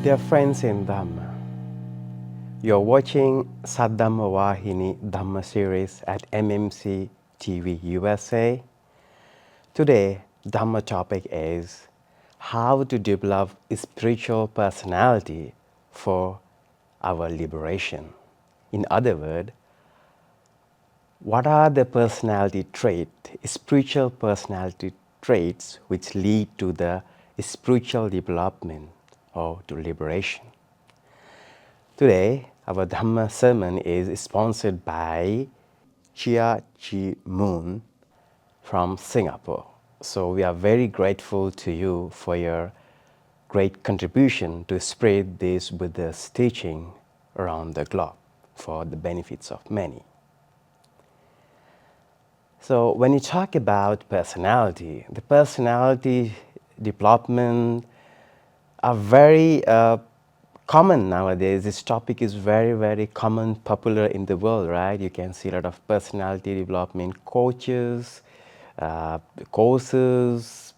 Dear friends in Dhamma, you're watching SADDHAMMAVAHINI Dhamma series at MMC TV USA. Today, Dhamma topic is how to develop a spiritual personality for our liberation. In other words, what are the personality traits, spiritual personality traits which lead to the spiritual development or to liberation? Today, our Dhamma sermon is sponsored by Chia Chi Moon from Singapore. So we are very grateful to you for your great contribution to spread this Buddha's teaching around the globe for the benefits of many. So when you talk about personality, the personality development are very common nowadays. This topic is very, very common, popular in the world, right? You can see a lot of personality development coaches, courses,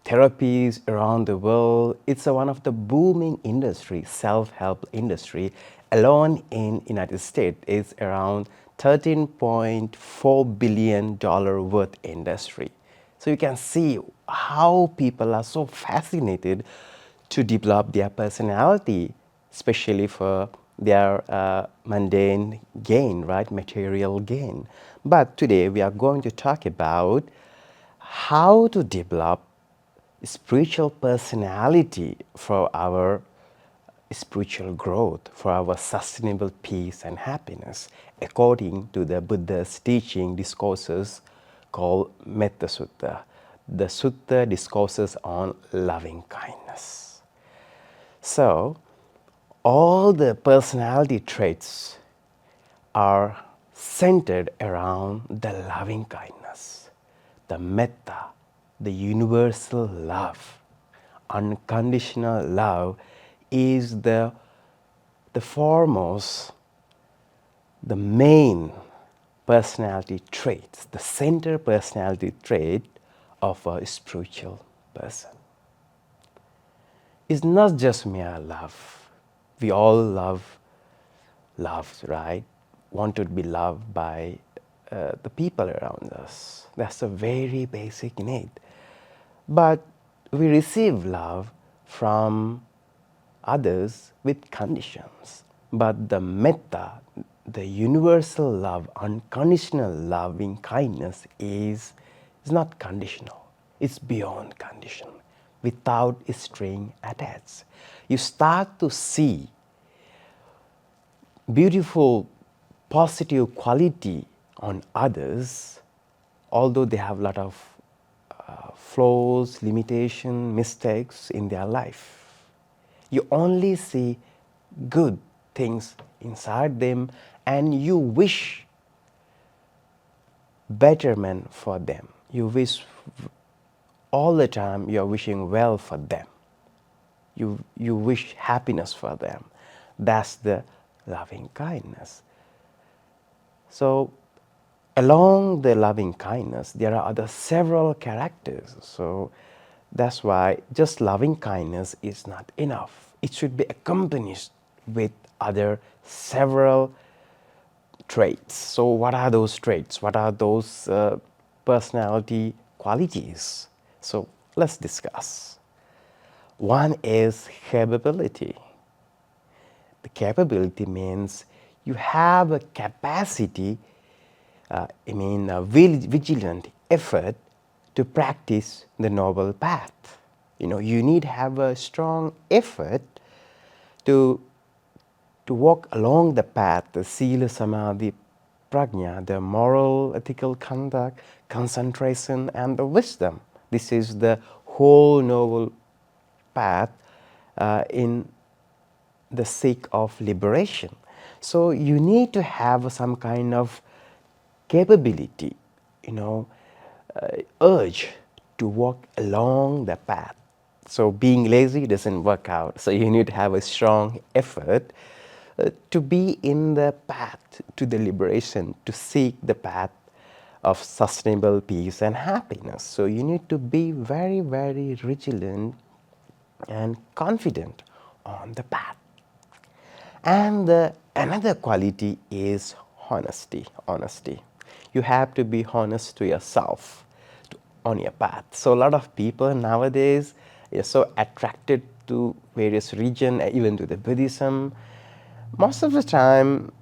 therapies around the world. It's one of the booming industry, self-help industry. Alone in United States is around $13.4 billion worth industry. So you can see how people are so fascinated to develop their personality, especially for their mundane gain, right? Material gain. But today we are going to talk about how to develop spiritual personality for our spiritual growth, for our sustainable peace and happiness, according to the Buddha's teaching discourses called Metta Sutta. The Sutta discourses on loving kindness. So, all the personality traits are centered around the loving kindness, the metta, the universal love. Unconditional love is the foremost, the main personality trait, the center personality trait of a spiritual person. It's not just mere love. We all love, right? Want to be loved by the people around us. That's a very basic need. But we receive love from others with conditions. But the metta, the universal love, unconditional loving kindness is not conditional. It's beyond condition, without a string attached. You start to see beautiful, positive quality on others, although they have a lot of flaws, limitations, mistakes in their life. You only see good things inside them and you wish betterment for them. You wish all the time you are wishing well for them. You wish happiness for them. That's the loving kindness. So along the loving kindness, there are other several characters. So that's why just loving kindness is not enough. It should be accompanied with other several traits. So what are those traits? What are those personality qualities? So let's discuss. One is capability. The capability means you have a capacity, a vigilant effort to practice the noble path. You need to have a strong effort to walk along the path, the sila, samadhi, prajna, the moral, ethical conduct, concentration, and the wisdom. This is the whole noble path in the sake of liberation. So you need to have some kind of capability, urge to walk along the path. So being lazy doesn't work out. So you need to have a strong effort to be in the path to the liberation, to seek the path of sustainable peace and happiness. So you need to be very, very vigilant and confident on the path. And another quality is honesty. Honesty. You have to be honest to yourself on your path. So a lot of people nowadays are so attracted to various region, even to the Buddhism. Most of the time,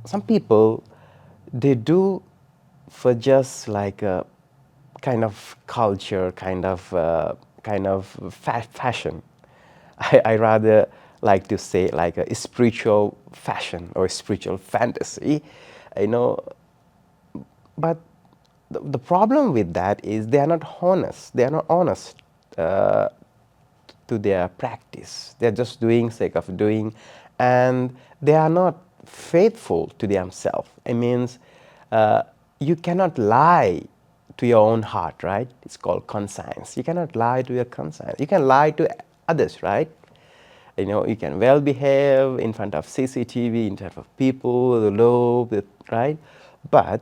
some people, they do for just like a kind of culture, kind of fashion. I rather like to say like a spiritual fashion or a spiritual fantasy, you know. But the problem with that is they are not honest. They are not honest to their practice. They are just doing sake of doing, and they are not faithful to themselves. It means you cannot lie to your own heart, right? It's called conscience. You cannot lie to your conscience. You can lie to others, right? You can well behave in front of CCTV, in front of people, the lobe, right? But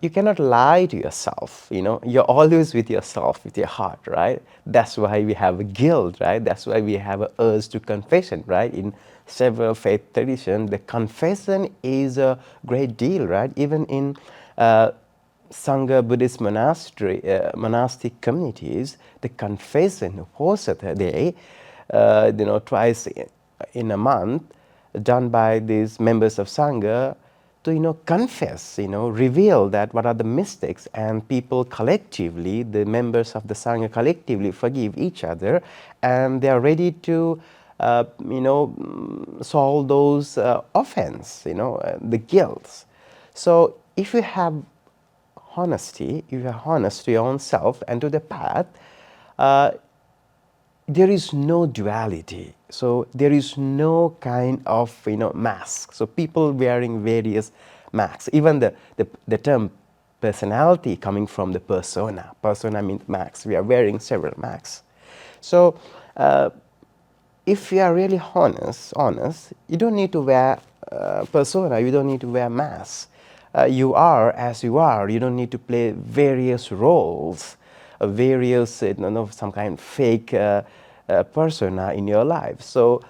you cannot lie to yourself. You're always with yourself, with your heart, right? That's why we have a guilt, right? That's why we have an urge to confession, right? In several faith traditions, the confession is a great deal, right? Even in Sangha Buddhist monastery, monastic communities, the confession, Hosata Day, twice in a month, done by these members of Sangha to confess, reveal that what are the mistakes, and people collectively, the members of the Sangha collectively forgive each other, and they are ready to solve those offense, the guilt. So if you have honesty, if you are honest to your own self and to the path, there is no duality. So there is no kind of mask. So people wearing various masks. Even the term personality coming from the persona. Persona means masks. We are wearing several masks. So if you are really honest, you don't need to wear persona. You don't need to wear masks. You are as you are. You don't need to play various roles, various some kind of fake persona in your life. So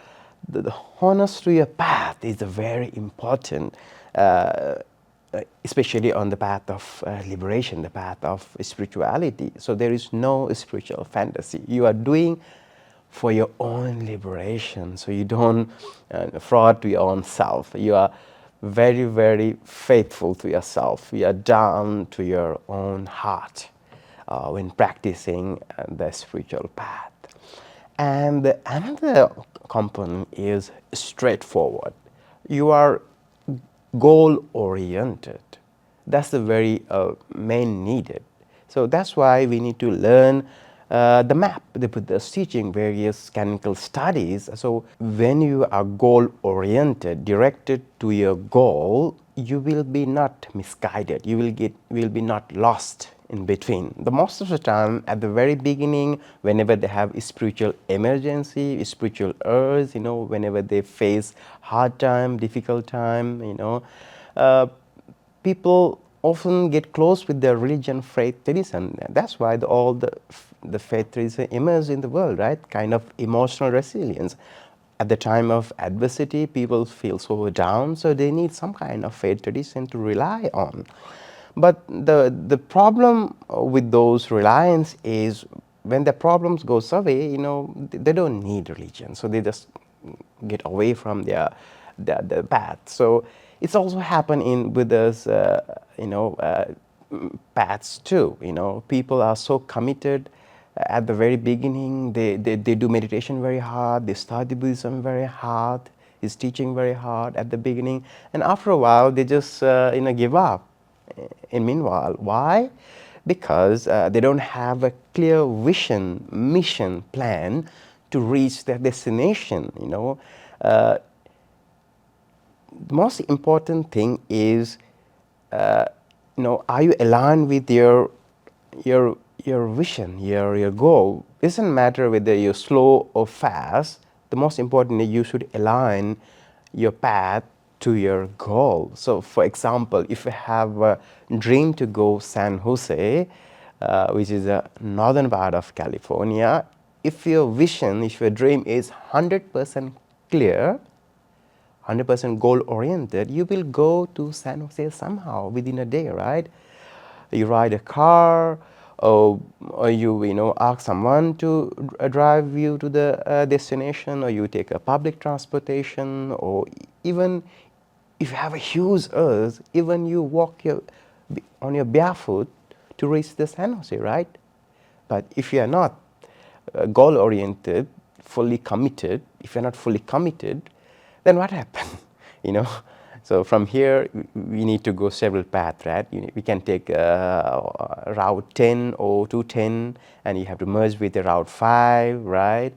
the honest to your path is a very important, especially on the path of liberation, the path of spirituality. So there is no spiritual fantasy. You are doing for your own liberation. So you don't fraud to your own self. You are very, very faithful to yourself. You are down to your own heart when practicing the spiritual path. And another component is straightforward. You are goal oriented. That's the very main needed. So that's why we need to learn the map. The Buddha's teaching various canonical studies. So when you are goal oriented, directed to your goal, you will be not misguided. You will be not lost in between. The most of the time, at the very beginning, whenever they have a spiritual emergency, a spiritual urge, whenever they face hard time, difficult time, people often get close with their religion, faith tradition. That's why all the faith tradition emerge in the world, right? Kind of emotional resilience. At the time of adversity, people feel so down, so they need some kind of faith tradition to rely on. But the problem with those reliance is when the problems goes away, they don't need religion, so they just get away from their path. So it's also happened in Buddha's paths too. People are so committed at the very beginning. They do meditation very hard. They study Buddhism very hard. His teaching very hard at the beginning, and after a while they just give up. In meanwhile, why? Because they don't have a clear vision, mission, plan to reach their destination. The most important thing is, are you aligned with your vision, your goal? It doesn't matter whether you're slow or fast. The most important is you should align your path to your goal. So, for example, if you have a dream to go San Jose, which is a northern part of California, if your vision, if your dream is 100% clear, 100% goal oriented, you will go to San Jose somehow within a day, right? You ride a car, or you know, ask someone to drive you to the destination, or you take a public transportation, or even if you have a huge urge, even you walk on your barefoot to reach the San Jose, right? But if you are not goal oriented, fully committed, if you're not fully committed, then what happens? You know, so from here we need to go several paths, right? We can take route 10 or 210, and you have to merge with the route 5, right?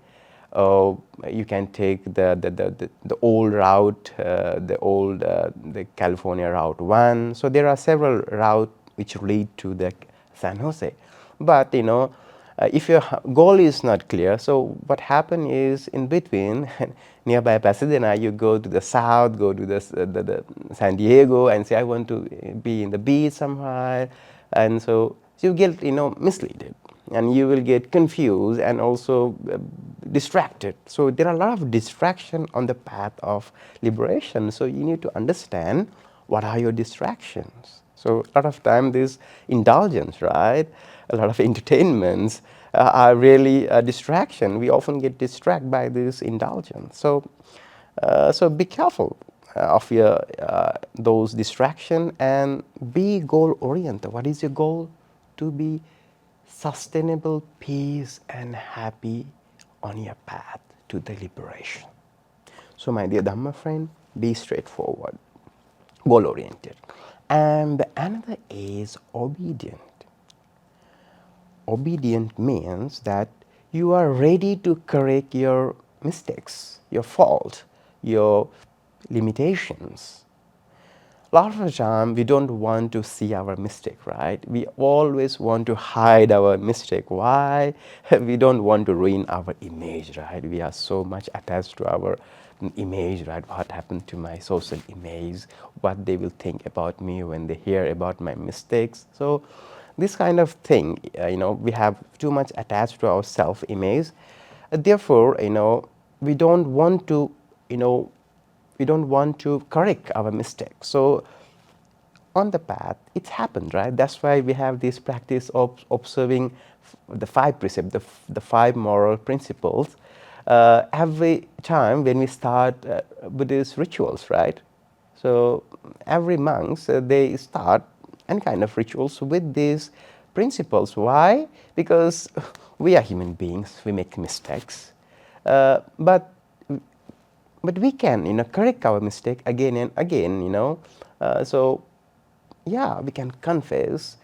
You can take the old route, the California route 1. So there are several routes which lead to the San Jose. But you know, if your goal is not clear, so what happens is in between, nearby Pasadena, you go to the south, go to the San Diego, and say, I want to be in the beach somewhere, and so you get, you know, misled, and you will get confused and also distracted. So there are a lot of distraction on the path of liberation. So you need to understand what are your distractions. So a lot of time this indulgence, right? A lot of entertainments are really a distraction. We often get distracted by this indulgence. So be careful of your those distraction, and be goal oriented. What is your goal? To be sustainable peace and happy on your path to the liberation. So my dear Dhamma friend, be straightforward, goal oriented. And another is obedient. Obedient means that you are ready to correct your mistakes, your fault, your limitations. A lot of the time we don't want to see our mistake, right? We always want to hide our mistake. Why? We don't want to ruin our image, right? We are so much attached to our image, right? What happened to my social image? What they will think about me when they hear about my mistakes? So this kind of thing, you know, we have too much attached to our self-image. Therefore, you know, we don't want to, you know, we don't want to correct our mistakes. So on the path, it happened, right? That's why we have this practice of observing the 5 precepts, the 5 moral principles, every time when we start Buddhist rituals, right? So every month they start any kind of rituals with these principles. Why? Because we are human beings, we make mistakes, but we can, you know, correct our mistake again and again, you know. So yeah, we can confess,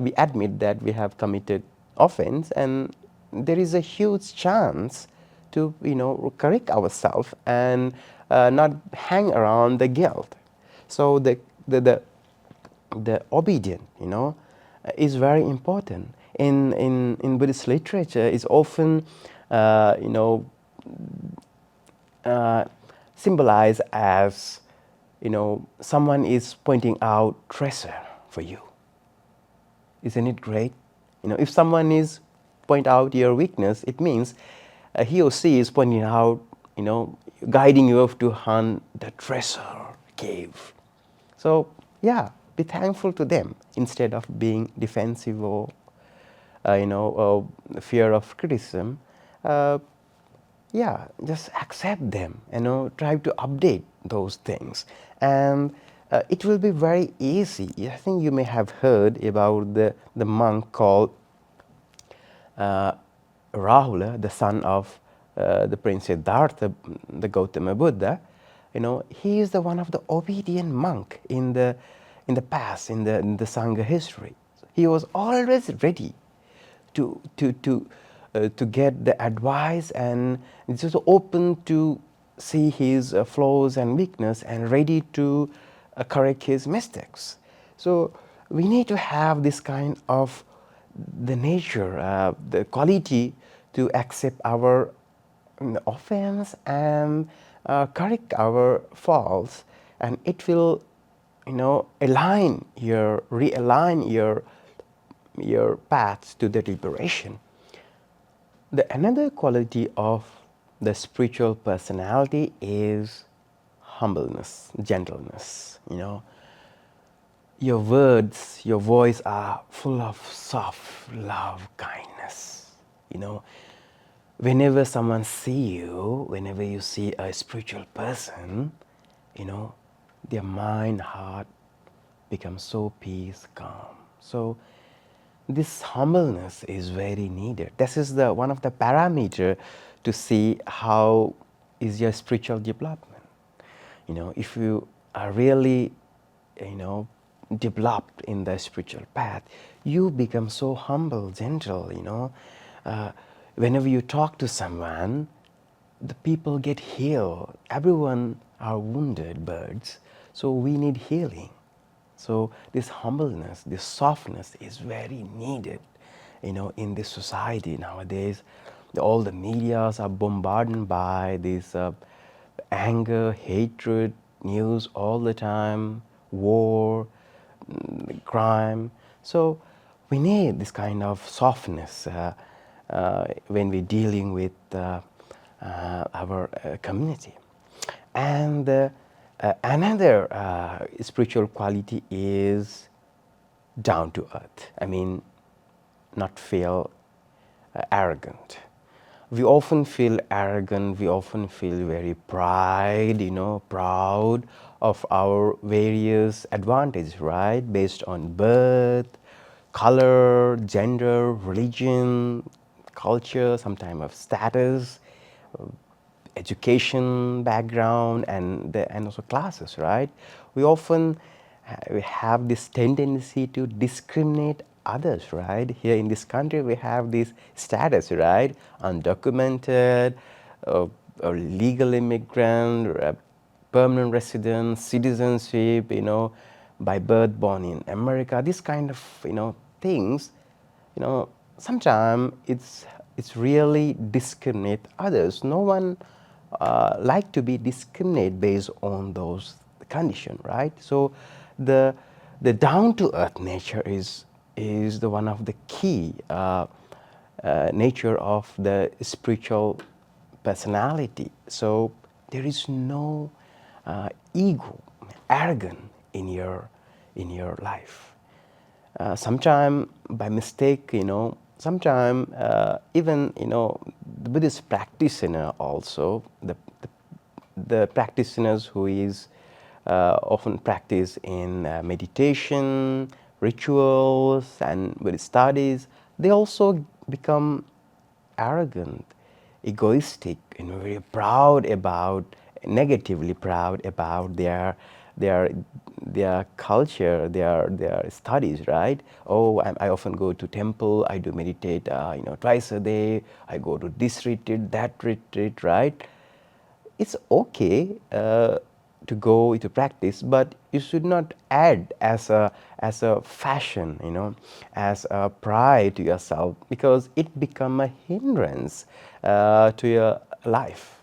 we admit that we have committed offense, and there is a huge chance to, you know, correct ourselves and not hang around the guilt. So the obedient, you know, is very important. In Buddhist literature, is often, you know, symbolized as, you know, someone is pointing out treasure for you. Isn't it great? You know, if someone is point out your weakness, it means he or she is pointing out, you know, guiding you to hunt the treasure cave. So yeah, be thankful to them instead of being defensive or you know, fear of criticism. Yeah, just accept them, you know, try to update those things, and it will be very easy. I think you may have heard about the monk called Rahula, the son of the Prince Siddhartha, the Gautama Buddha. You know, he is the one of the obedient monk in the past, in the Sangha history. He was always ready to get the advice, and just open to see his flaws and weakness, and ready to correct his mistakes. So we need to have this kind of the nature, the quality to accept our offense and correct our faults, and it will, you know, realign your paths to the liberation. The another quality of the spiritual personality is humbleness, gentleness. Your words, your voice are full of soft love, kindness. You know, whenever someone see you, whenever you see a spiritual person, their mind, heart becomes so peace, calm. So this humbleness is very needed. This is the one of the parameter to see how is your spiritual development. If you are really, developed in the spiritual path, you become so humble, gentle. Uh, Whenever you talk to someone, the people get healed. Everyone are wounded birds, so we need healing. So this humbleness, this softness is very needed, in this society nowadays. All the medias are bombarded by this anger, hatred, news all the time, war, crime. So we need this kind of softness when we're dealing with our community. And another spiritual quality is down to earth. I mean, not feel arrogant. We often feel arrogant, we often feel very proud of our various advantages, right? Based on birth, color, gender, religion, culture, sometimes of status, education background, and also classes, right? We often we have this tendency to discriminate others, right? Here in this country, we have this status, right? Undocumented, or legal immigrant, or a permanent resident, citizenship, by birth born in America. This kind of things, sometimes it's really discriminate others. No one like to be discriminated based on those conditions, right? So the down to earth nature is the one of the key nature of the spiritual personality. So there is no ego, arrogant in your life. Sometime by mistake, sometime even the Buddhist practitioner also, the practitioners who is often practice in meditation, rituals, and Buddhist studies, they also become arrogant, egoistic, very proud about, negatively proud about their culture, their studies, right? Oh, I often go to temple, I do meditate, twice a day. I go to this retreat, that retreat, right? It's okay to go to practice, but you should not add as a fashion, as a pride to yourself, because it become a hindrance to your life.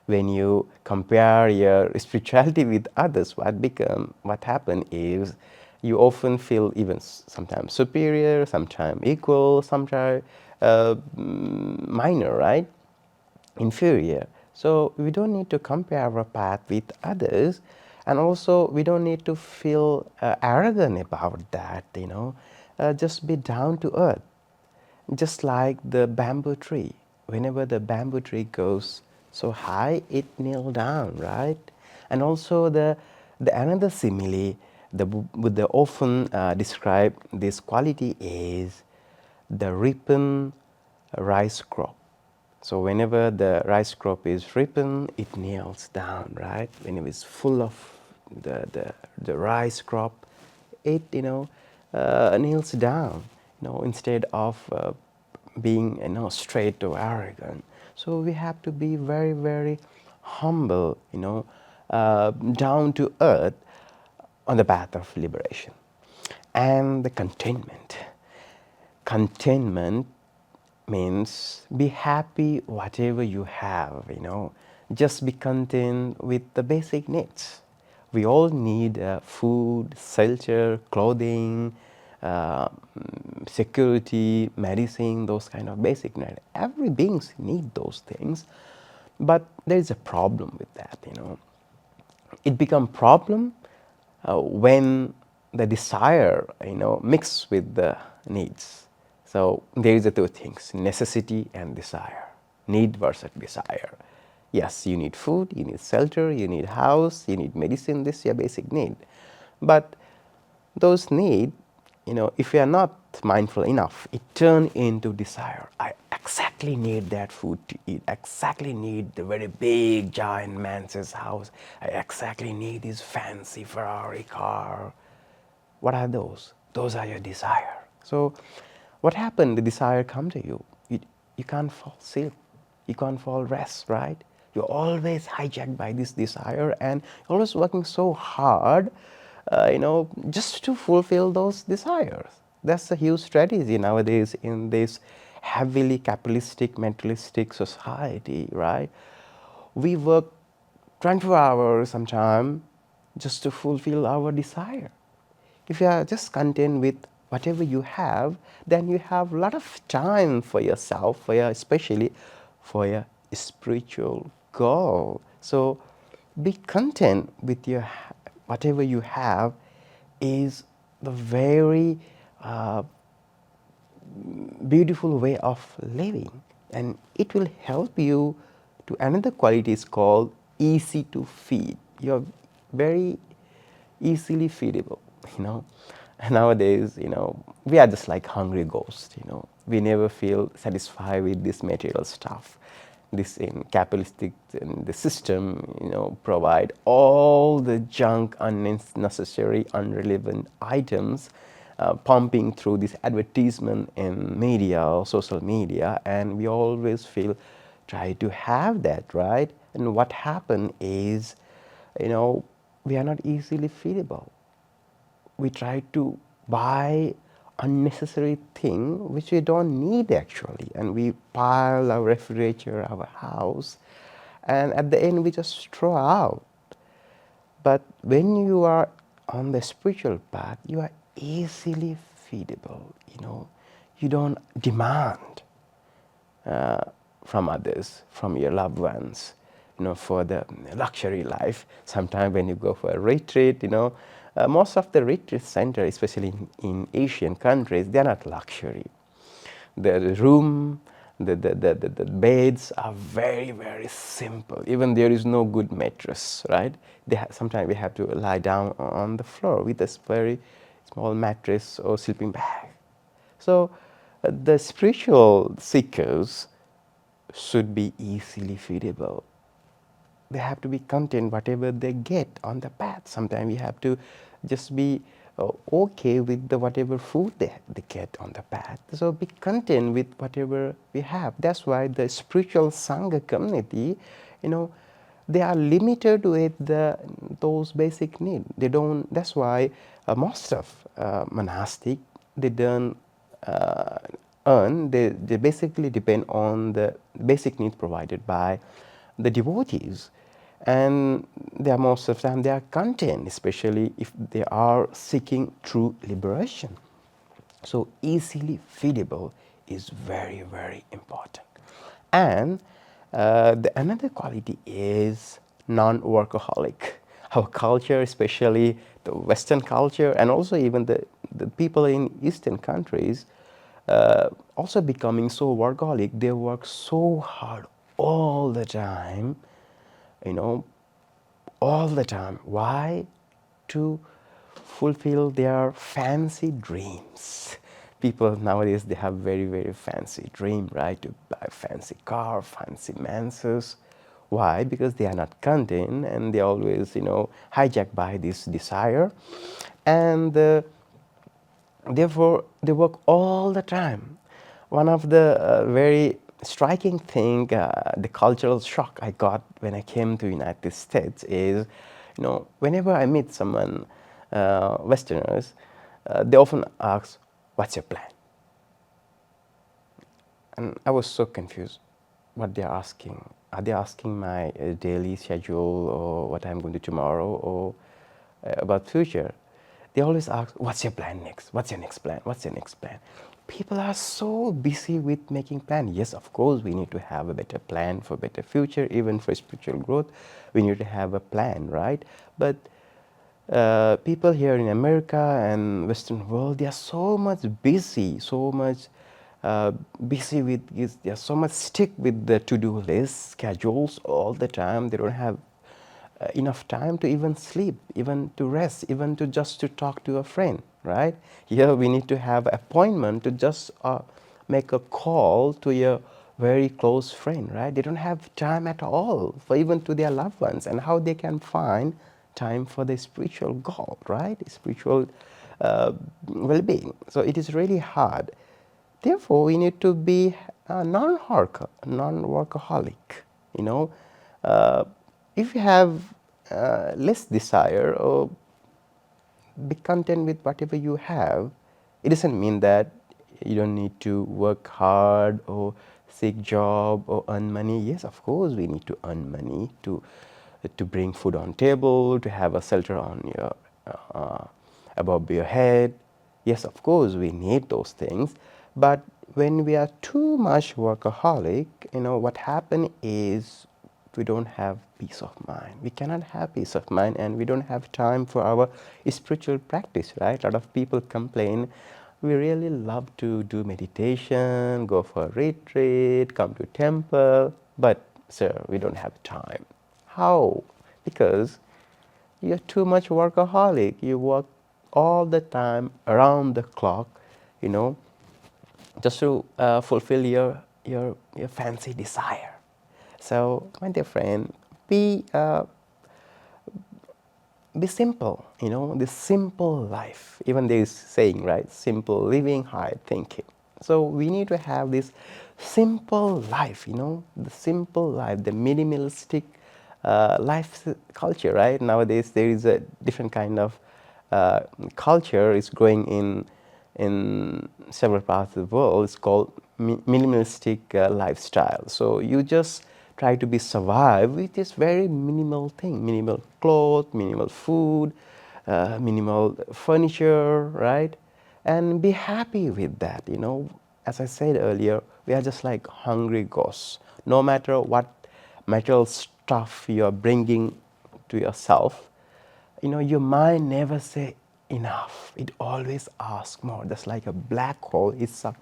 When you compare your spirituality with others, what happen is you often feel even sometimes superior, sometimes equal, sometimes minor, right? Inferior. So we don't need to compare our path with others, and also we don't need to feel arrogant about that. Just be down to earth, just like the bamboo tree. Whenever the bamboo tree goes so high, it kneel down, right? And also the another simile the Buddha often describe this quality is the ripened rice crop. So whenever the rice crop is ripened, it kneels down, right? When it is full of the rice crop, it kneels down, instead of being straight or arrogant. So we have to be very, very humble, down to earth on the path of liberation. And the contentment. Contentment means be happy whatever you have, just be content with the basic needs. We all need food, shelter, clothing, security, medicine, those kind of basic needs. Every beings need those things, but there is a problem with that. It become problem when the desire, mix with the needs. So there is the two things: necessity and desire, need versus desire. Yes, you need food, you need shelter, you need house, you need medicine. This is your basic need, but those need, if you are not mindful enough, it turn into desire. I exactly need that food to eat. Exactly need the very big giant man's house. I exactly need this fancy Ferrari car. What are those? Those are your desire. So what happened? The desire come to you. You can't fall asleep. You can't fall rest, right? You're always hijacked by this desire, and you're always working so hard, just to fulfill those desires. That's a huge strategy nowadays in this heavily capitalistic, materialistic society, right? We work 24 hours sometime just to fulfill our desire. If you are just content with whatever you have, then you have a lot of time for yourself, especially for your spiritual goal. So be content with your whatever you have is the very beautiful way of living, and it will help you to another quality is called easy to feed. You're very easily feedable. Nowadays, we are just like hungry ghosts. We never feel satisfied with this material stuff. This in capitalistic the system, provide all the junk, unnecessary, unrelevant items, pumping through this advertisement in media or social media, and we always feel try to have that, right? And what happened is, we are not easily feedable. We try to buy unnecessary thing which we don't need actually, and we pile our refrigerator, our house, and at the end we just throw out. But when you are on the spiritual path, you are easily feedable. You don't demand from others, from your loved ones, for the luxury life. Sometimes when you go for a retreat, most of the retreat centers, especially in Asian countries, they are not luxury. The room, the beds are very, very simple. Even there is no good mattress, right? Sometimes we have to lie down on the floor with a very small mattress or sleeping bag. So the spiritual seekers should be easily feedable. They have to be content whatever they get on the path. Sometimes we have to just be okay with the whatever food they get on the path. So be content with whatever we have. That's why the spiritual Sangha community, they are limited with those basic needs. They don't. That's why most of monastic, they don't earn. They basically depend on the basic needs provided by the devotees, and they are most of the time they are content, especially if they are seeking true liberation. So easily feedable is very, very important. And another quality is non-workaholic. Our culture, especially the Western culture, and also even the people in Eastern countries, also becoming so workaholic. They work so hard all the time, you know, all the time. Why? To fulfill their fancy dreams. People nowadays, they have very, very fancy dream, right? To buy fancy car, fancy mansions. Why? Because they are not content, and they always, hijacked by this desire, and therefore they work all the time. One of the very striking thing, the cultural shock I got when I came to United States is, whenever I meet someone, Westerners, they often ask, "What's your plan?" And I was so confused. What they are asking? Are they asking my daily schedule, or what I'm going to do tomorrow, or about future? They always ask, what's your plan next? What's your next plan? What's your next plan? People are so busy with making plans. Yes, of course, we need to have a better plan for better future, even for spiritual growth. We need to have a plan, right? But people here in America and Western world, they are so much busy, so much busy with this. They are so much stick with the to-do list, schedules all the time. They don't have enough time to even sleep, even to rest, even to just to talk to a friend, right? Here we need to have appointment to just make a call to your very close friend, right? They don't have time at all for even to their loved ones, and how they can find time for the spiritual goal, right? Spiritual well-being. So it is really hard. Therefore, we need to be non-workaholic. You know, uh, if you have less desire or be content with whatever you have, it doesn't mean that you don't need to work hard or seek job or earn money. Yes, of course, we need to earn money to bring food on table, to have a shelter on your above your head. Yes, of course, we need those things. But when we are too much workaholic, what happen is we don't have peace of mind. We cannot have peace of mind, and we don't have time for our spiritual practice, right? A lot of people complain, we really love to do meditation, go for a retreat, come to temple, but sir, we don't have time. How? Because you're too much workaholic. You work all the time, around the clock, you know, just to fulfill your fancy desire. So, my dear friend, be be simple. This simple life. Even there is saying, right? Simple living, high thinking. So we need to have this simple life. The simple life, the minimalistic life culture. Right nowadays, there is a different kind of culture is growing in several parts of the world. It's called minimalistic lifestyle. So you just try to be survive with this very minimal thing, minimal clothes, minimal food, minimal furniture, right? And be happy with that. As I said earlier, we are just like hungry ghosts. No matter what material stuff you are bringing to yourself, your mind never say enough. It always asks more. Just like a black hole, it sucks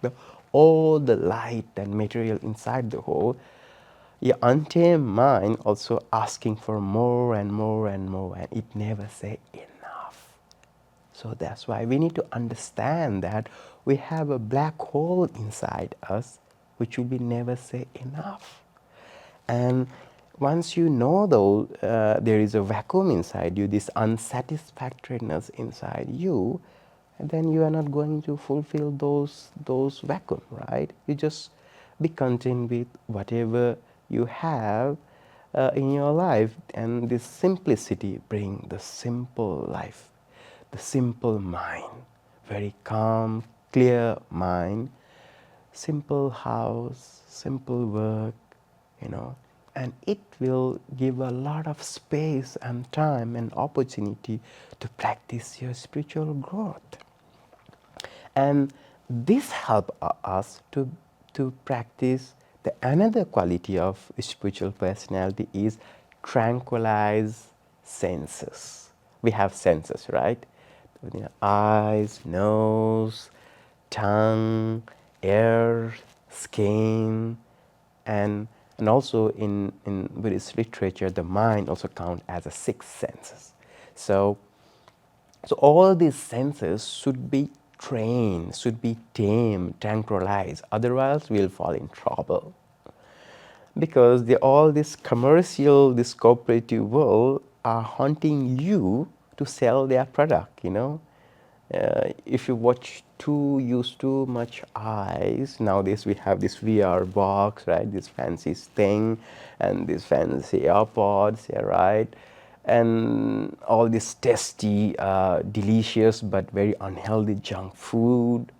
all the light and material inside the hole. Your untamed mind also asking for more and more and more, and it never say enough. So that's why we need to understand that we have a black hole inside us which will be never say enough. And once you know though there is a vacuum inside you, this unsatisfactoriness inside you, and then you are not going to fulfill those vacuum, right? You just be content with whatever you have in your life, and this simplicity bring the simple life, the simple mind, very calm, clear mind, simple house, simple work, and it will give a lot of space and time and opportunity to practice your spiritual growth. And this help us to practice the another quality of spiritual personality is tranquilize senses. We have senses, right? Eyes, nose, tongue, ear, skin, and also in Buddhist literature, the mind also count as a sixth senses. So all these senses should be trained, should be tamed, tranquilized. Otherwise, we'll fall in trouble. Because all this commercial, this cooperative world are hunting you to sell their product, if you watch use too much eyes, nowadays we have this VR box, right? This fancy thing and these fancy AirPods, yeah, right? And all this tasty, delicious but very unhealthy junk food.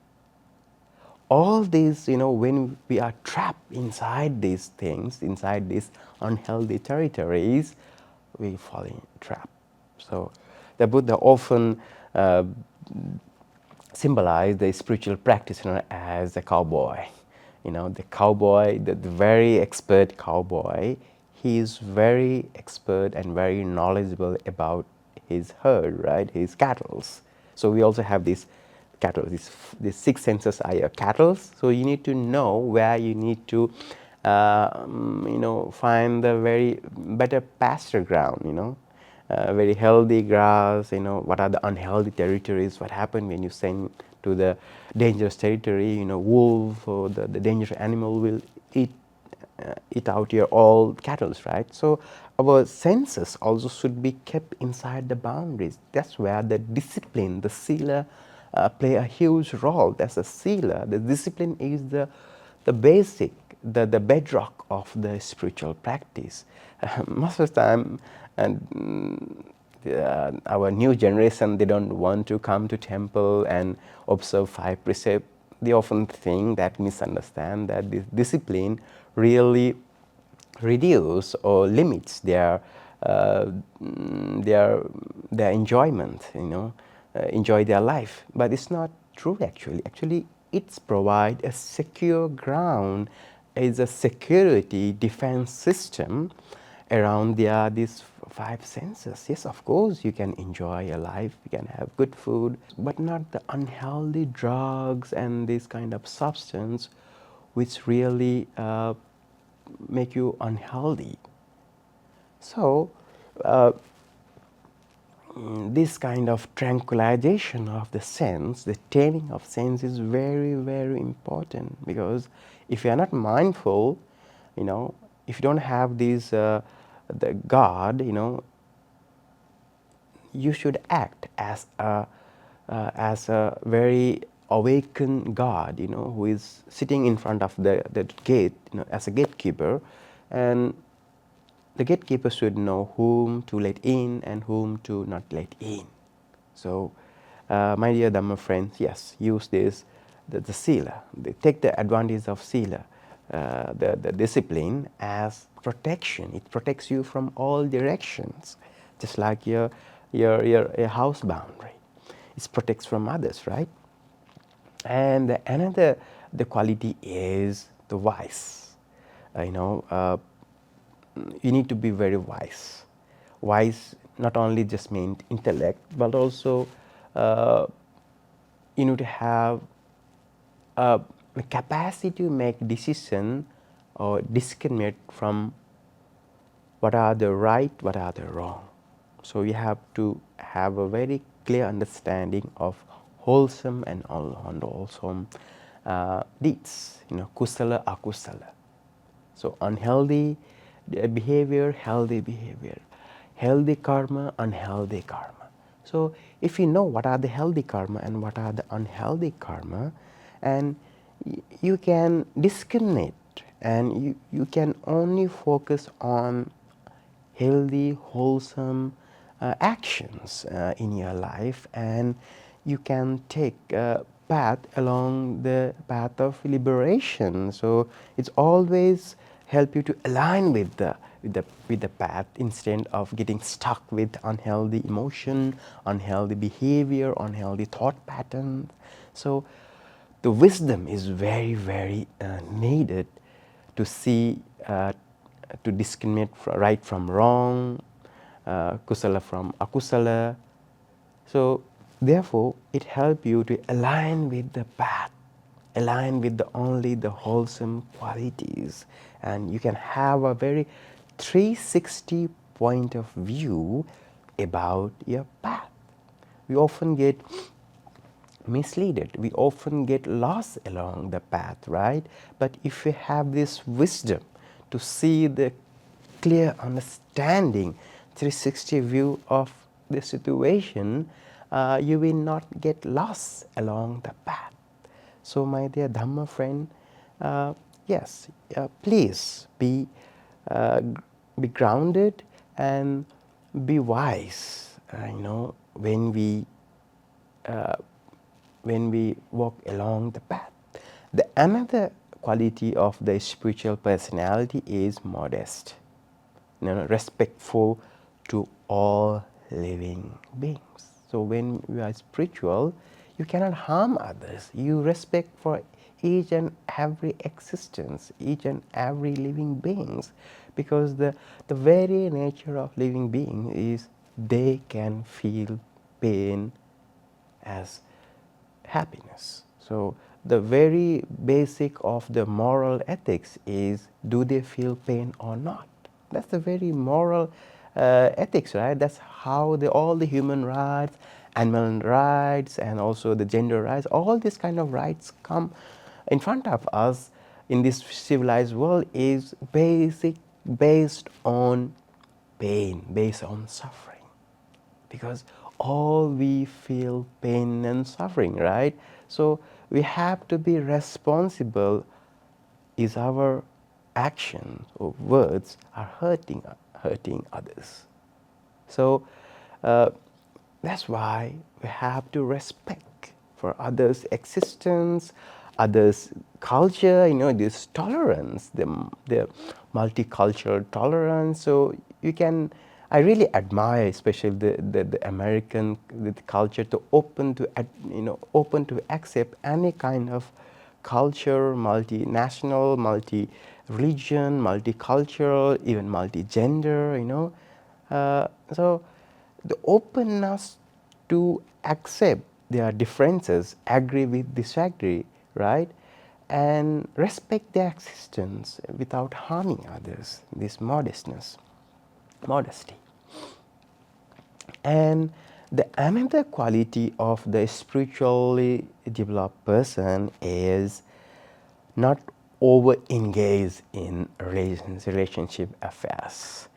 All these, when we are trapped inside these things, inside these unhealthy territories, we fall in trap. So the Buddha often uh, symbolize the spiritual practice known as the cowboy. The cowboy, the very expert cowboy, he is very expert and very knowledgeable about his herd, right? His cattle. So we also have these cattle. These six senses are your cattle. So you need to know where you need to, find the very better pasture ground. Very healthy grass. What are the unhealthy territories? What happens when you send to the dangerous territory? Wolf or the dangerous animal will eat out your all cattle, right? So our senses also should be kept inside the boundaries. That's where the discipline, the sila, play a huge role. That's a sila. The discipline is the basic, the bedrock of the spiritual practice. Most of the time, and our new generation, they don't want to come to temple and observe 5 precepts. They often think that, misunderstand that this discipline really reduce or limits their enjoyment, enjoy their life. But it's not true actually. Actually, it's provide a secure ground, is a security defense system around these 5 senses. Yes, of course, you can enjoy your life, you can have good food, but not the unhealthy drugs and this kind of substance which really make you unhealthy. So this kind of tranquilization of the sense, the taming of sense, is very, very important, because if you are not mindful, if you don't have this the God, you should act as a very awakened God, who is sitting in front of the gate, as a gatekeeper, and the gatekeeper should know whom to let in and whom to not let in. So, my dear Dhamma friends, yes, use this, the sila. Take the advantage of sila, the discipline, as protection. It protects you from all directions, just like your house boundary. It protects from others, right? And another, the quality is the wise. You need to be very wise. Wise not only just means intellect, but also you need to have the capacity to make decision or discriminate from what are the right, what are the wrong. So you have to have a very clear understanding of wholesome and unwholesome deeds, kusala, akusala. So unhealthy behavior, healthy behavior, healthy karma, unhealthy karma. So if you know what are the healthy karma and what are the unhealthy karma, and you can discriminate, and you can only focus on healthy, wholesome actions in your life, and you can take a path along the path of liberation. So it's always help you to align with the path, instead of getting stuck with unhealthy emotion, unhealthy behavior, unhealthy thought patterns. So the wisdom is very, very needed to see, to discriminate right from wrong, kusala from akusala. So therefore, it helps you to align with the path, align with only the wholesome qualities, and you can have a very 360 point of view about your path. We often get misleaded, we often get lost along the path, right? But if we have this wisdom to see the clear understanding, 360 view of the situation, you will not get lost along the path. So my dear Dhamma friend, yes, please be grounded and be wise, when we walk along the path. The another quality of the spiritual personality is modest, respectful to all living beings. So when you are spiritual, you cannot harm others. You respect for each and every existence, each and every living beings, because the very nature of living being is they can feel pain as happiness. So the very basic of the moral ethics is, do they feel pain or not? That's the very moral ethics, right? That's how all the human rights, animal rights, and also the gender rights, all these kind of rights come in front of us in this civilized world is based on pain, based on suffering, because all we feel pain and suffering, right? So we have to be responsible. Is our actions or words are hurting others? So that's why we have to respect for others' existence, others' culture. This tolerance, the multicultural tolerance. So you can. I really admire, especially the American culture, to open to open to accept any kind of culture, multinational, multi-religion, multicultural, even multi-gender. So the openness to accept their differences, agree with disagree, right? And respect their existence without harming others, this modesty. And the another quality of the spiritually developed person is not over engaged in relationship affairs.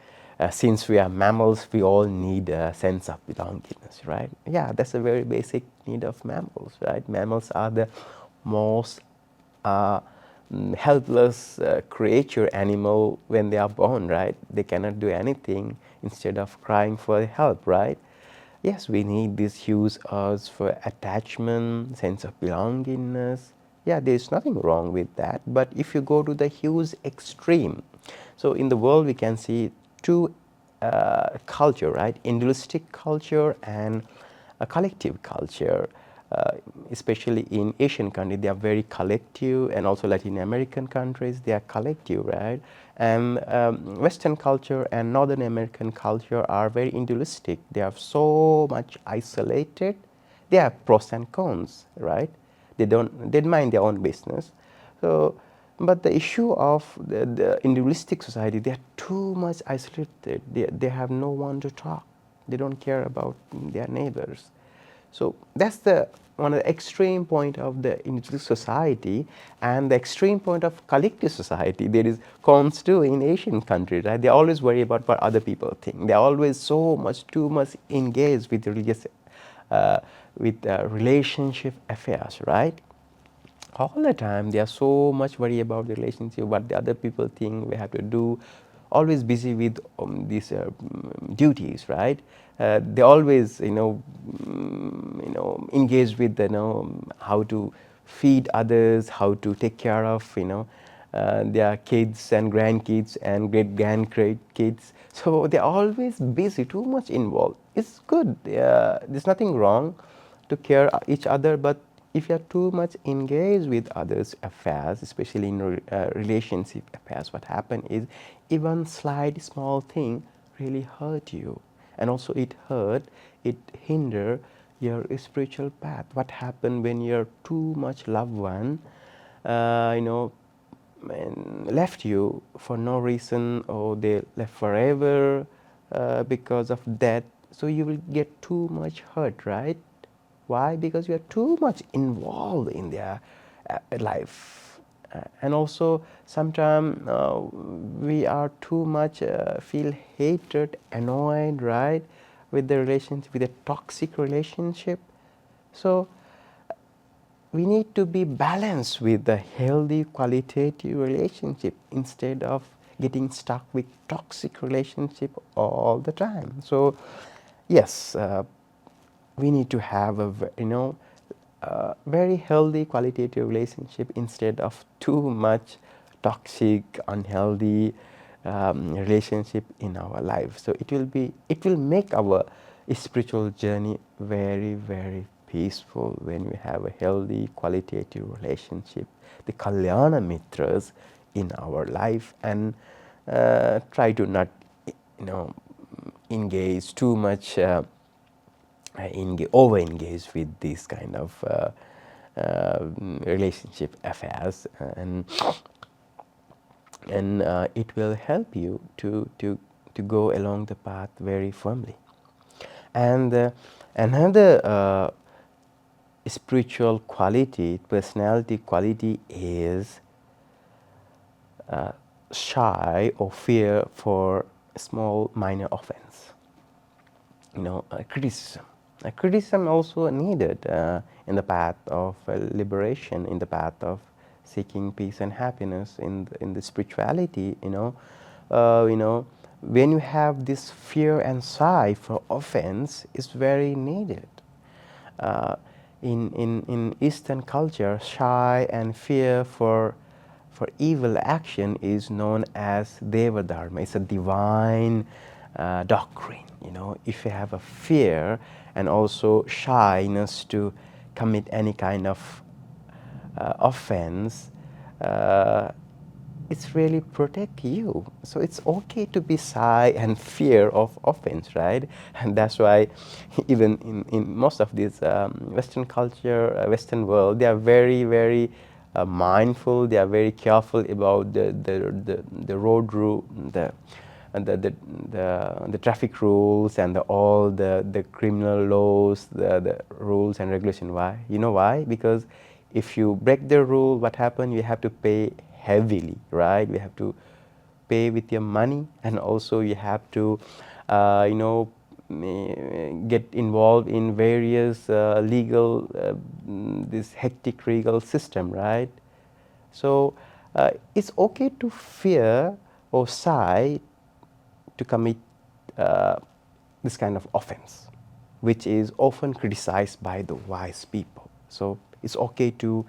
Since we are mammals, we all need a sense of belongingness, right? Yeah, that's a very basic need of mammals, right? Mammals are the most helpless creature, animal when they are born, right? They cannot do anything instead of crying for help, right? Yes, we need this huge urge for attachment, sense of belongingness. Yeah, there is nothing wrong with that. But if you go to the huge extreme, so in the world we can see two culture, right? Individualistic culture and a collective culture. Especially in Asian countries, they are very collective, and also Latin American countries, they are collective, right? And Western culture and Northern American culture are very individualistic. They are so much isolated. They have pros and cons, right? They mind their own business. So, but the issue of the individualistic society, they are too much isolated. They have no one to talk. They don't care about their neighbors. So that's the one of the extreme point of the individual society, and the extreme point of collective society. There is cons too in Asian countries, right? They always worry about what other people think. They're always too much engaged with religious, relationship affairs, right? All the time they are so much worried about the relationship, what the other people think we have to do, always busy with these duties, right? They always engaged with how to feed others, how to take care of their kids and grandkids and great grandkids. So they're always busy, too much involved. It's good, there's nothing wrong to care each other, but if you are too much engaged with others' affairs, especially in relationship affairs, what happens is even slight small thing really hurt you, and also it hinder your spiritual path. What happens when you're too much loved one, left you for no reason, or they left forever because of that? So you will get too much hurt, right? Why? Because you are too much involved in their life. And also sometimes we are too much feel hatred, annoyed, right, with the relationship, with a toxic relationship. So we need to be balanced with the healthy qualitative relationship instead of getting stuck with toxic relationship all the time. So yes, we need to have a very healthy qualitative relationship instead of too much toxic, unhealthy relationship in our life. So it will make our spiritual journey very, very peaceful when we have a healthy, qualitative relationship, the Kalyana Mitras in our life, and try to not, engage too much, over engage with this kind of relationship affairs, and it will help you to go along the path very firmly. And another spiritual quality, personality quality, is shy or fear for small minor offense. Criticism. Criticism also needed in the path of liberation, in the path of seeking peace and happiness in the spirituality. When you have this fear and sigh for offense, is very needed. In Eastern culture, shy and fear for evil action is known as Deva Dharma. It's a divine doctrine. If you have a fear and also shyness to commit any kind of offense, it's really protect you. So it's okay to be shy and fear of offense, right? And that's why even in most of this Western culture, Western world, they are very, very mindful. They are very careful about the road rule, the traffic rules, and all the criminal laws, the rules and regulation. Why? You know why? Because if you break the rule, what happens? You have to pay heavily, right? You have to pay with your money, and also you have to, get involved in various legal, this hectic legal system, right? So it's okay to fear or sigh to commit this kind of offense, which is often criticized by the wise people. So it's okay to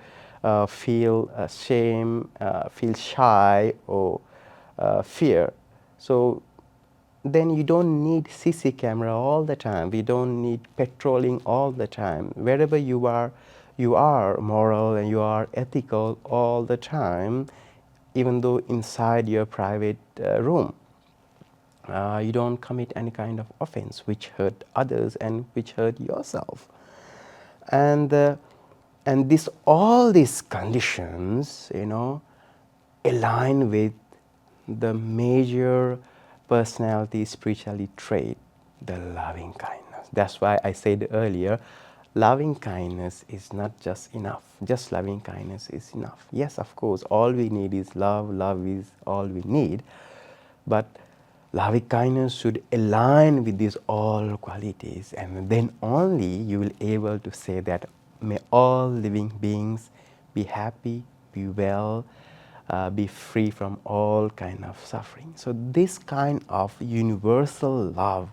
feel shame, feel shy, or fear. So then you don't need CC camera all the time. We don't need patrolling all the time. Wherever you are moral and you are ethical all the time, even though inside your private room. You don't commit any kind of offense which hurt others and which hurt yourself. And all these conditions, align with the major personality spirituality trait, the loving kindness. That's why I said earlier, loving kindness is not just enough. Just loving kindness is enough. Yes, of course, all we need is love. Love is all we need. But loving kindness should align with these all qualities, and then only you will able to say that may all living beings be happy, be well, be free from all kind of suffering. So this kind of universal love,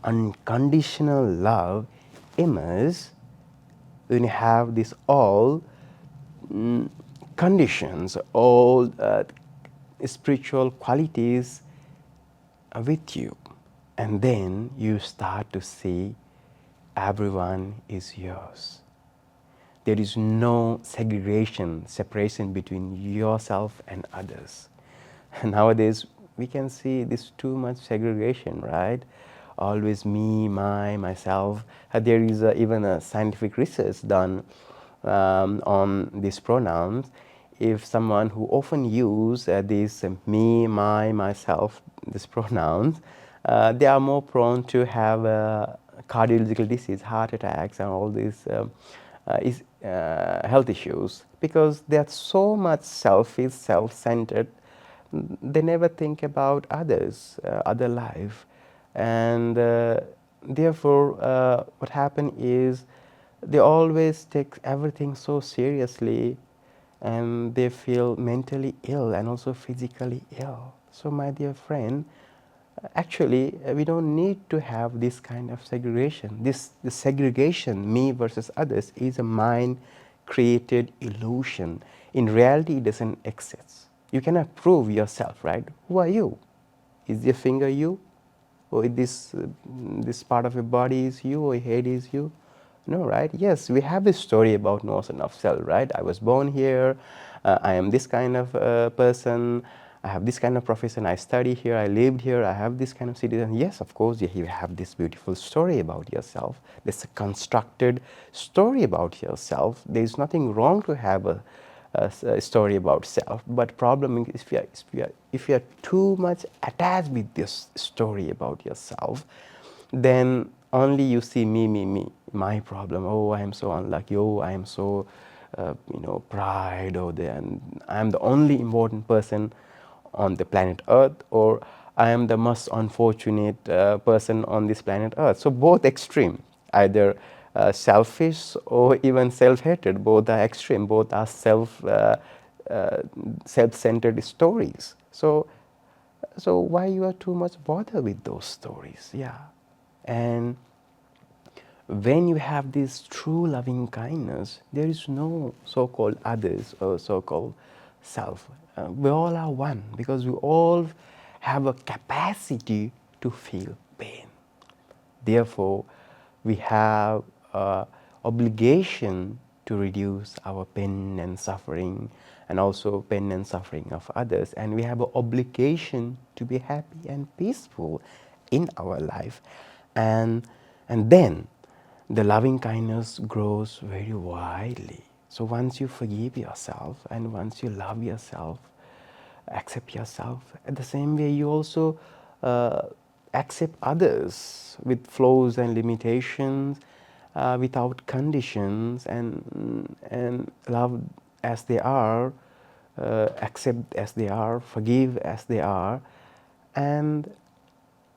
unconditional love, emerges when you have these all conditions, all spiritual qualities with you, and then you start to see everyone is yours. There is no segregation, separation between yourself and others. Nowadays, we can see this too much segregation, right? Always me, myself. There is even a scientific research done on these pronouns. If someone who often use these me, myself, these pronouns, they are more prone to have cardiological disease, heart attacks, and all these health issues, because they are so much selfish, self-centered. They never think about others, other life, and therefore what happens is they always take everything so seriously, and they feel mentally ill and also physically ill. So my dear friend, actually we don't need to have this kind of segregation. This segregation, me versus others, is a mind created illusion. In reality, it doesn't exist. You cannot prove yourself, right? Who are you? Is your finger you? or this part of your body is you, or head is you. No, right? Yes, we have this story about notion of self, right? I was born here, I am this kind of person, I have this kind of profession, I study here, I lived here, I have this kind of citizen. Yes, of course, you have this beautiful story about yourself. There's a constructed story about yourself. There's nothing wrong to have a story about self, but problem is if you are too much attached with this story about yourself, then only you see me, my problem. Oh, I am so unlucky. Oh, I am so, pride. Oh, then I am the only important person on the planet Earth, or I am the most unfortunate person on this planet Earth. So both extreme, either selfish or even self-hatred. Both are extreme. Both are self-centered stories. So why you are too much bothered with those stories? Yeah. And when you have this true loving kindness, there is no so-called others or so-called self. We all are one, because we all have a capacity to feel pain. Therefore, we have an obligation to reduce our pain and suffering, and also pain and suffering of others. And we have an obligation to be happy and peaceful in our life. And then the loving kindness grows very widely. So once you forgive yourself, and once you love yourself, accept yourself, at the same way you also accept others with flaws and limitations, without conditions, and love as they are, accept as they are, forgive as they are. And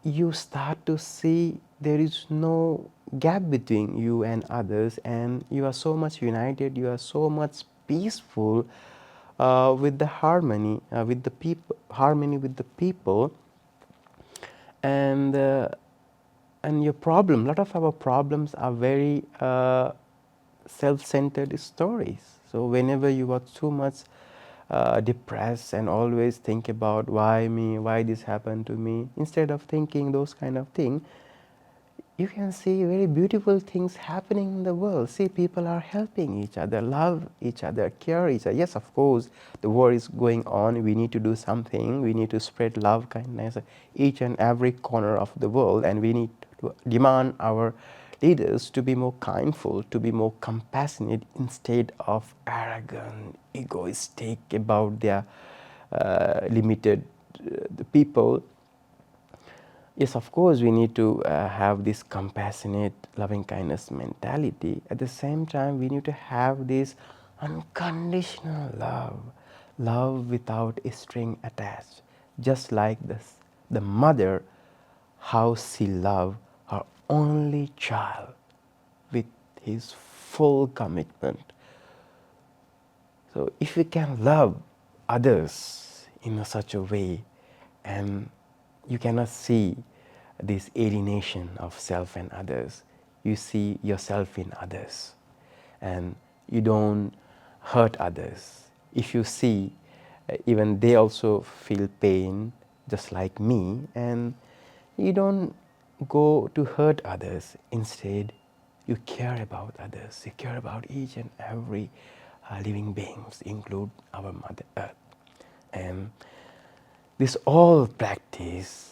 you start to see there is no gap between you and others, and you are so much united, you are so much peaceful, with the harmony with the people, and your problem, a lot of our problems are very self-centered stories. So whenever you are too much depressed and always think about why me, why this happened to me, instead of thinking those kind of things, you can see very beautiful things happening in the world. See, people are helping each other, love each other, care each other. Yes, of course, the war is going on. We need to do something. We need to spread love, kindness, each and every corner of the world, and we need to demand our leaders to be more kindful, to be more compassionate, instead of arrogant, egoistic about their limited the people. Yes, of course, we need to have this compassionate, loving kindness mentality. At the same time, we need to have this unconditional love, love without a string attached. Just like this, the mother, how she loved her only child with his full commitment. So if we can love others in such a way, and you cannot see this alienation of self and others, you see yourself in others, and you don't hurt others. If you see, even they also feel pain just like me, and you don't go to hurt others. Instead, you care about others. You care about each and every living beings, include our Mother Earth. And this all practice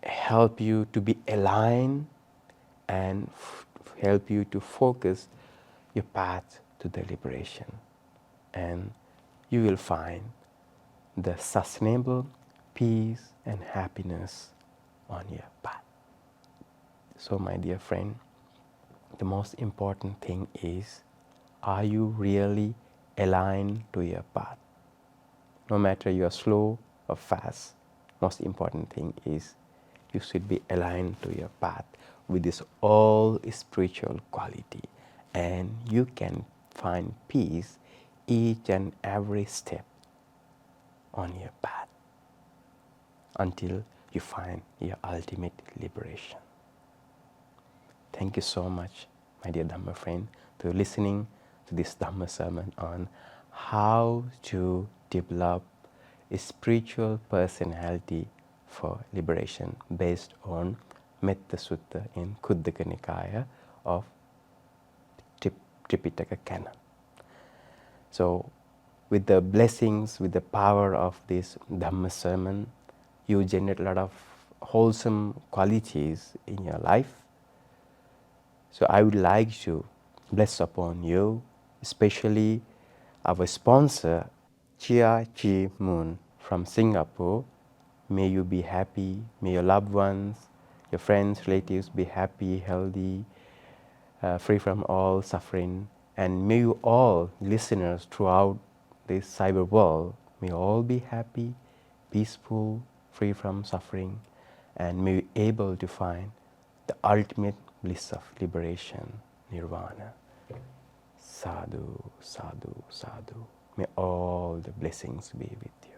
help you to be aligned, and help you to focus your path to the liberation. And you will find the sustainable peace and happiness on your path. So my dear friend, the most important thing is, are you really aligned to your path? No matter you are slow or fast, most important thing is you should be aligned to your path with this all spiritual quality, and you can find peace each and every step on your path until you find your ultimate liberation. Thank you so much, my dear Dhamma friend, to listening to this Dhamma sermon on how to develop a spiritual personality for liberation based on Metta Sutta in Khuddaka Nikaya of Tripitaka canon. So with the blessings, with the power of this Dhamma sermon, you generate a lot of wholesome qualities in your life. So I would like to bless upon you, especially our sponsor, Chia Chi Moon from Singapore. May you be happy, may your loved ones, your friends, relatives be happy, healthy, free from all suffering. And may you all, listeners throughout this cyber world, may all be happy, peaceful, free from suffering, and may you able to find the ultimate bliss of liberation, nirvana. Sadhu, sadhu, sadhu. May all the blessings be with you.